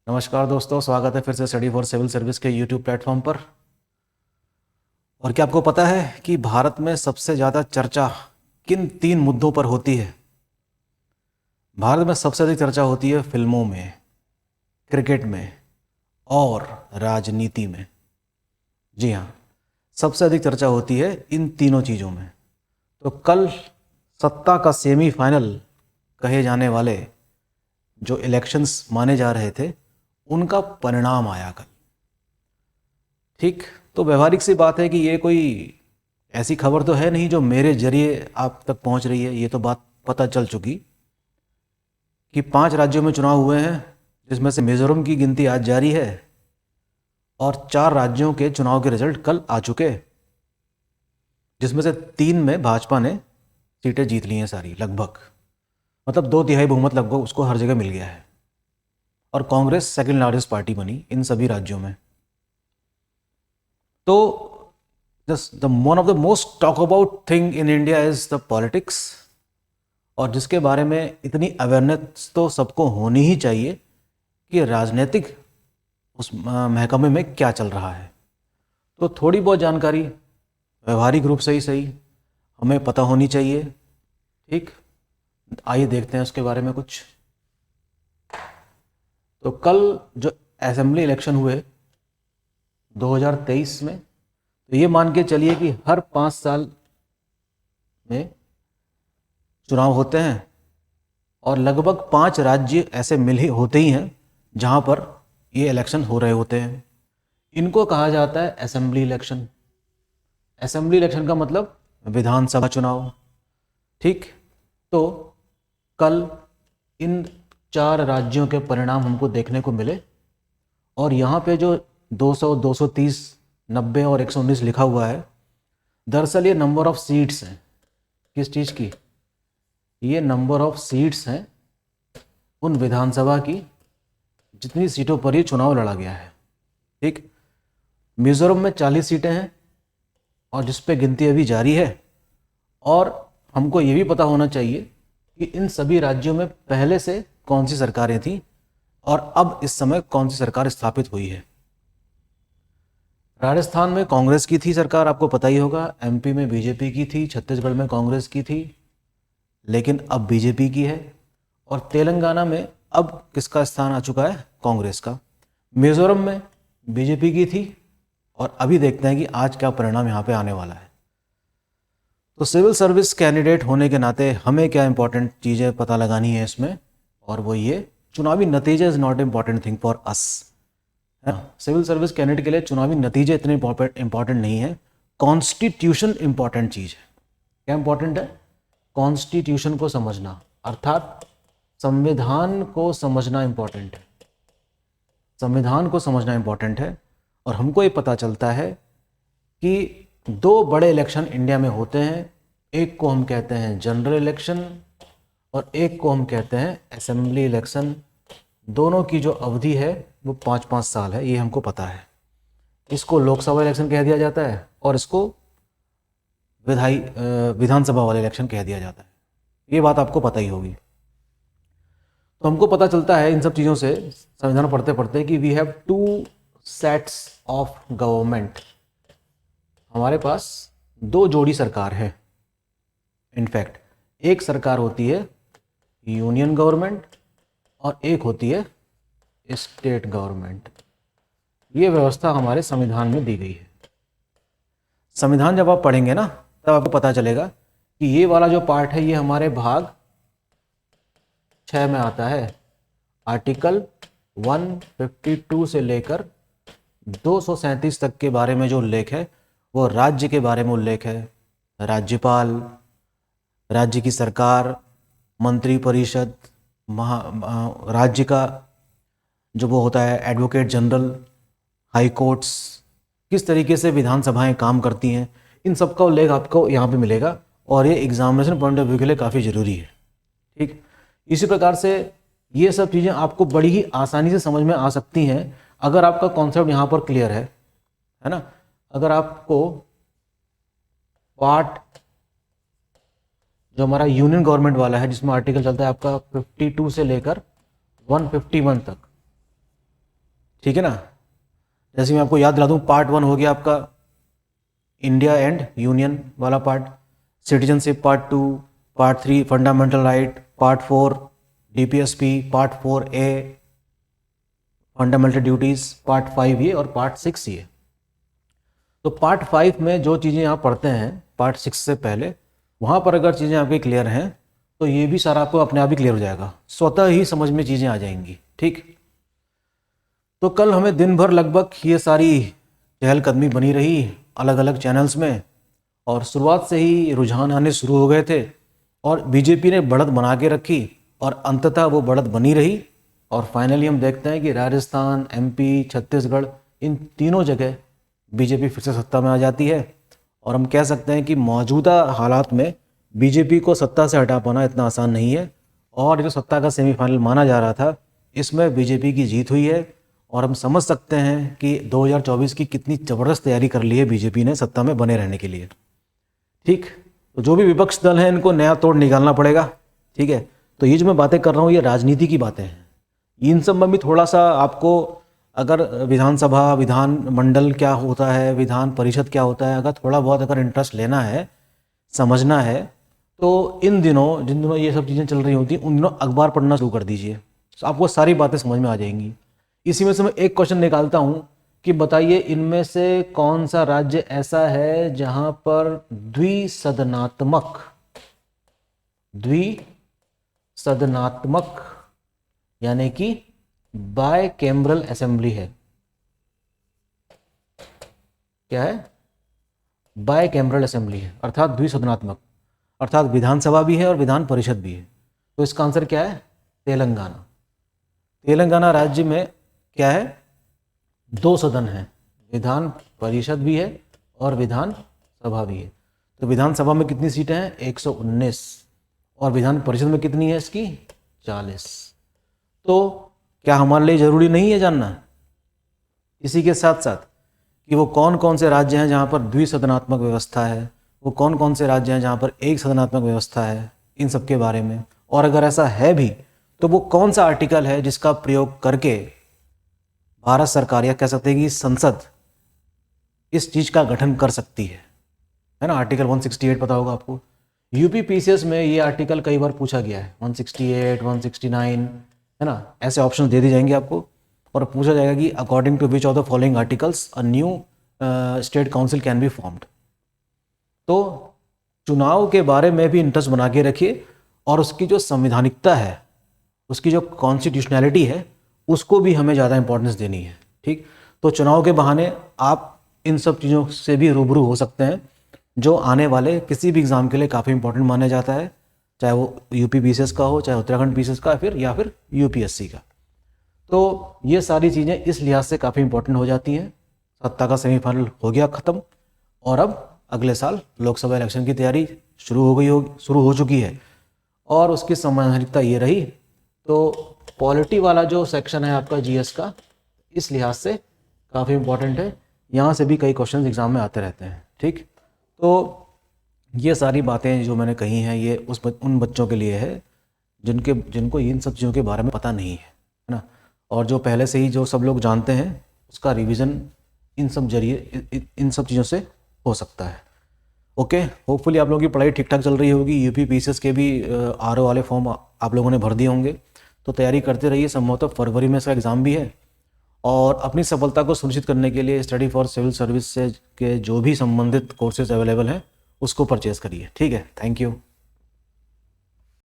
नमस्कार दोस्तों, स्वागत है फिर से स्टडी फॉर सिविल सर्विस के यूट्यूब प्लेटफॉर्म पर। और क्या आपको पता है कि भारत में सबसे ज़्यादा चर्चा किन 3 मुद्दों पर होती है? भारत में सबसे अधिक चर्चा होती है फिल्मों में, क्रिकेट में और राजनीति में। जी हाँ, सबसे अधिक चर्चा होती है इन तीनों चीज़ों में। तो कल सत्ता का सेमीफाइनल कहे जाने वाले जो इलेक्शंस माने जा रहे थे, उनका परिणाम आया कल। ठीक, तो व्यवहारिक सी बात है कि ये कोई ऐसी खबर तो है नहीं जो मेरे जरिए आप तक पहुंच रही है। ये तो बात पता चल चुकी कि 5 राज्यों में चुनाव हुए हैं, जिसमें से मिजोरम की गिनती आज जारी है और 4 राज्यों के चुनाव के रिजल्ट कल आ चुके, जिसमें से 3 में भाजपा ने सीटें जीत ली हैं सारी, लगभग, मतलब 2/3 बहुमत लगभग उसको हर जगह मिल गया है। और कांग्रेस सेकंड लार्जेस्ट पार्टी बनी इन सभी राज्यों में। तो the one of the most talk about thing in India is the politics, और जिसके बारे में इतनी अवेयरनेस तो सबको होनी ही चाहिए कि राजनीतिक उस महकमे में क्या चल रहा है। तो थोड़ी बहुत जानकारी व्यवहारिक रूप से ही सही हमें पता होनी चाहिए। ठीक, आइए देखते हैं उसके बारे में कुछ। तो कल जो असेंबली इलेक्शन हुए 2023 में, तो ये मान के चलिए कि हर 5 साल में चुनाव होते हैं और लगभग 5 राज्य ऐसे मिल ही होते ही हैं जहाँ पर ये इलेक्शन हो रहे होते हैं। इनको कहा जाता है असेंबली इलेक्शन। असेंबली इलेक्शन का मतलब विधानसभा चुनाव। ठीक, तो कल इन 4 राज्यों के परिणाम हमको देखने को मिले, और यहाँ पे जो 200, 230, 90 और 119 लिखा हुआ है, दरअसल ये नंबर ऑफ सीट्स हैं। किस चीज़ की? ये नंबर ऑफ सीट्स हैं उन विधानसभा की जितनी सीटों पर ये चुनाव लड़ा गया है। ठीक, मिजोरम में 40 सीटें हैं और जिस पे गिनती अभी जारी है। और हमको ये भी पता होना चाहिए कि इन सभी राज्यों में पहले से कौन सी सरकारें थीं और अब इस समय कौन सी सरकार स्थापित हुई है। राजस्थान में कांग्रेस की थी सरकार, आपको पता ही होगा। एमपी में बीजेपी की थी, छत्तीसगढ़ में कांग्रेस की थी, लेकिन अब बीजेपी की है। और तेलंगाना में अब किसका स्थान आ चुका है? कांग्रेस का। मिजोरम में बीजेपी की थी, और अभी देखते हैं कि आज क्या परिणाम यहाँ पे आने वाला है। तो सिविल सर्विस कैंडिडेट होने के नाते हमें क्या इंपॉर्टेंट चीज़ें पता लगानी है इसमें, और वो ये चुनावी नतीजे is not important thing for us. Civil service candidate के लिए चुनावी नतीजे इतने इंपॉर्टेंट नहीं है, कॉन्स्टिट्यूशन इंपॉर्टेंट चीज़ है। क्या इंपॉर्टेंट है? कॉन्स्टिट्यूशन को समझना, अर्थात संविधान को समझना इंपॉर्टेंट है। संविधान को समझना इंपॉर्टेंट है। और हमको ये पता चलता है कि 2 बड़े इलेक्शन इंडिया में होते हैं। एक को हम कहते हैं जनरल इलेक्शन और एक को हम कहते हैं असेंबली इलेक्शन। दोनों की जो अवधि है वो 5-5 साल है, ये हमको पता है। इसको लोकसभा इलेक्शन कह दिया जाता है और इसको विधानसभा वाले इलेक्शन कह दिया जाता है। ये बात आपको पता ही होगी। तो हमको पता चलता है इन सब चीज़ों से, संविधान पढ़ते पढ़ते, कि we have 2 sets of government. हमारे पास 2 जोड़ी सरकार है। इनफैक्ट एक सरकार होती है यूनियन गवर्नमेंट और एक होती है स्टेट गवर्नमेंट। ये व्यवस्था हमारे संविधान में दी गई है। संविधान जब आप पढ़ेंगे ना, तब आपको पता चलेगा कि ये वाला जो पार्ट है ये हमारे भाग 6 में आता है। आर्टिकल 152 से लेकर 237 तक के बारे में जो उल्लेख है वो राज्य के बारे में उल्लेख है। राज्यपाल, राज्य की सरकार, मंत्री परिषद, राज्य का जो वो होता है एडवोकेट जनरल, हाई कोर्ट्स, किस तरीके से विधानसभाएं काम करती हैं, इन सब का उल्लेख आपको यहाँ पे मिलेगा। और ये एग्जामिनेशन पॉइंट ऑफ व्यू के लिए काफ़ी ज़रूरी है। ठीक, इसी प्रकार से ये सब चीज़ें आपको बड़ी ही आसानी से समझ में आ सकती हैं अगर आपका कॉन्सेप्ट यहाँ पर क्लियर है ना। अगर आपको पार्ट जो हमारा यूनियन गवर्नमेंट वाला है, जिसमें आर्टिकल चलता है आपका 52 से लेकर 151 तक, ठीक है ना। जैसे मैं आपको याद दिला दूँ, पार्ट 1 हो गया आपका इंडिया एंड यूनियन वाला part, citizenship part 2, part 3 fundamental right, part 4 DPSP, part 4A fundamental duties, part 5 ये और पार्ट 6 ये। तो पार्ट 5 में जो चीज़ें आप पढ़ते हैं पार्ट 6 से पहले, वहाँ पर अगर चीज़ें आपकी क्लियर हैं तो ये भी सारा आपको अपने आप ही क्लियर हो जाएगा, स्वतः ही समझ में चीज़ें आ जाएंगी। ठीक, तो कल हमें दिन भर लगभग ये सारी चहलकदमी बनी रही अलग अलग चैनल्स में, और शुरुआत से ही रुझान आने शुरू हो गए थे और बीजेपी ने बढ़त बना के रखी और अंततः वो बढ़त बनी रही। और फाइनली हम देखते हैं कि राजस्थान, MP, छत्तीसगढ़, इन तीनों जगह बीजेपी फिर से सत्ता में आ जाती है। और हम कह सकते हैं कि मौजूदा हालात में बीजेपी को सत्ता से हटा पाना इतना आसान नहीं है, और जो सत्ता का सेमीफाइनल माना जा रहा था इसमें बीजेपी की जीत हुई है। और हम समझ सकते हैं कि 2024 की कितनी ज़बरदस्त तैयारी कर ली है बीजेपी ने सत्ता में बने रहने के लिए। ठीक, तो जो भी विपक्ष दल हैं इनको नया तोड़ निकालना पड़ेगा। ठीक है, तो ये जो मैं बातें कर रहा हूँ ये राजनीति की बातें हैं। इन सब में भी थोड़ा सा आपको, अगर विधानसभा, विधान मंडल क्या होता है, विधान परिषद क्या होता है, अगर थोड़ा बहुत अगर इंटरेस्ट लेना है, समझना है, तो इन दिनों जिन दिनों ये सब चीज़ें चल रही होती हैं उन दिनों अखबार पढ़ना शुरू कर दीजिए, तो आपको सारी बातें समझ में आ जाएंगी। इसी में से मैं एक क्वेश्चन निकालता हूँ कि बताइए इनमें से कौन सा राज्य ऐसा है जहां पर द्विसदनात्मक यानी कि बाय कैमरल असेंबली है। क्या है? बाय कैमरल असेंबली है, अर्थात द्विसदनात्मक, अर्थात विधानसभा भी है और विधान परिषद भी है। तो इसका आंसर क्या है? तेलंगाना। तेलंगाना राज्य में क्या है? 2 सदन हैं, विधान परिषद भी है और विधान सभा भी है। तो विधानसभा में कितनी सीटें हैं? 119, और विधान परिषद में कितनी है इसकी? 40। तो क्या हमारे लिए ज़रूरी नहीं है जानना इसी के साथ साथ कि वो कौन कौन से राज्य हैं जहाँ पर द्विसदनात्मक व्यवस्था है, वो कौन कौन से राज्य हैं जहाँ पर एक सदनात्मक व्यवस्था है, इन सब के बारे में। और अगर ऐसा है भी तो वो कौन सा आर्टिकल है जिसका प्रयोग करके भारत सरकार, या कह सकते हैं कि संसद, इस चीज़ का गठन कर सकती है ना। आर्टिकल 168 पता होगा आपको। UPPCS में ये आर्टिकल कई बार पूछा गया है, 168, 169, है ना। ऐसे ऑप्शन दे दिए जाएंगे आपको और पूछा जाएगा कि according to which of the following articles a new state council can be formed. तो चुनाव के बारे में भी इंटरेस्ट बना के रखिए, और उसकी जो संवैधानिकता है, उसकी जो कॉन्स्टिट्यूशनैलिटी है, उसको भी हमें ज़्यादा इंपॉर्टेंस देनी है। ठीक, तो चुनाव के बहाने आप इन सब चीज़ों से भी रूबरू हो सकते हैं जो आने वाले किसी भी एग्ज़ाम के लिए काफ़ी इंपॉर्टेंट माना जाता है, चाहे वो UPPCS का हो, चाहे उत्तराखंड PCS का, या फिर UPSC का। तो ये सारी चीज़ें इस लिहाज से काफ़ी इंपॉर्टेंट हो जाती हैं। सत्ता का सेमीफाइनल हो गया ख़त्म, और अब अगले साल लोकसभा इलेक्शन की तैयारी शुरू हो चुकी है, और उसकी संवैधानिकता ये रही। तो पॉलिटी वाला जो सेक्शन है आपका GS का, इस लिहाज से काफ़ी इंपॉर्टेंट है, यहाँ से भी कई क्वेश्चन एग्ज़ाम में आते रहते हैं। ठीक, तो ये सारी बातें जो मैंने कही हैं ये उन बच्चों के लिए है जिनको इन सब चीज़ों के बारे में पता नहीं है ना, और जो पहले से ही जो सब लोग जानते हैं उसका रिवीजन इन सब चीज़ों से हो सकता है। ओके, होपफुली आप लोगों की पढ़ाई ठीक ठाक चल रही होगी। UPPCS के भी RO वाले फॉर्म आप लोगों ने भर दिए होंगे, तो तैयारी करते रहिए। संभवतः फरवरी में इसका एग्ज़ाम भी है, और अपनी सफलता को सुनिश्चित करने के लिए स्टडी फॉर सिविल सर्विस से के जो भी संबंधित कोर्सेज अवेलेबल हैं उसको परचेज़ करिए। ठीक है, थैंक यू।